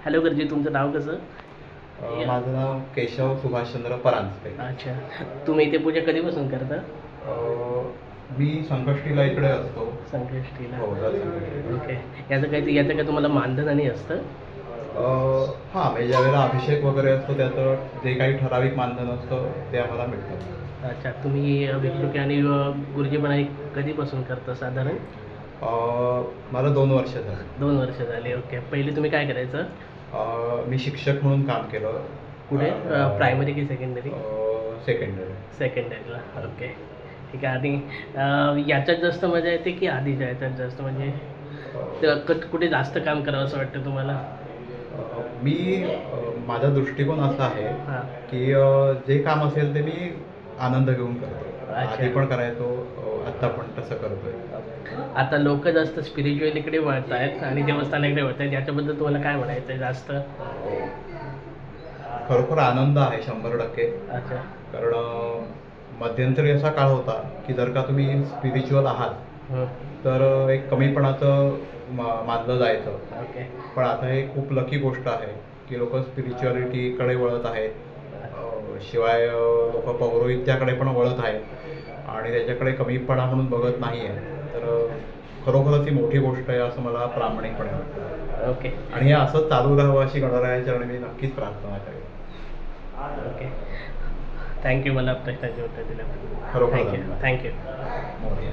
Hello गुरुजी, तुमचं नाव कसं? माझं नाव केशव सुभाषचंद्र परांजपे. अच्छा, तुम्ही इथे पूजा कधीपासून करता? मी संकष्टीला इकडे असतो. संकष्टीला. हो, दर संकष्टीला. ओके. याचं काय तुम्हाला मानधन असतं? हां, म्हणजे ज्यावेळेला अभिषेक वगैरे असतो त्याचं जे काही ठराविक मानधन असतं ते आम्हाला मिळतं. अच्छा, तुम्ही भिक्षुकी आणि गुरुजीपणा कधीपासून करता साधारण? मला 2 वर्ष झाली. 2 वर्ष झाली. ओके. पहिले तुम्ही काय करायचं? मी शिक्षक म्हणून काम केलं. कुठे? प्रायमरी की सेकंडरी? सेकंडरी. सेकंडरीला. ओके. ठीक आहे. आणि याच्यात जास्त मजा येते की आधीच्या याच्यात जास्त, म्हणजे कुठे जास्त काम करावं असं वाटतं तुम्हाला? माझा दृष्टिकोन असा आहे हां. की जे काम असेल ते मी आनंद घेऊन करतो. अच्छा. आधी पण करायचो, आत्ता पण तसं करतोय. आता लोक जास्त स्पिरिच्युअलीकडे वळत आहेत आणि देवस्थानाकडे वळत आहेत, याच्याबद्दल तुम्हाला काय म्हणायचं आहे जास्त? खरोखर आनंद आहे 100%. अच्छा. कारण मध्यंतरी असा काळ होता की जर का तुम्ही स्पिरिच्युअल आहात हं. तर एक कमीपणाचं मानलं जायचं. ओके. पण आता हे खूप लकी गोष्ट आहे की लोक स्पिरिच्युअलिटीकडे वळत आहेत. शिवाय लोक पौरोहित्याकडे पण वळत आहेत आणि त्याच्याकडे कमीपणा म्हणून बघत नाही आहे. तर खरोखरच ही मोठी गोष्ट आहे असं मला प्रामाणिकपणे वाटतं. ओके. आणि हे असंच चालू राहावं अशी गणरायाच्या चरणी मी नक्कीच प्रार्थना करेन. ओके. थँक्यू मला प्रश्नाचे उत्तर दिल्याबद्दल. खरोखर थँक्यू. धन्यवाद. थँक्यू. मोरया.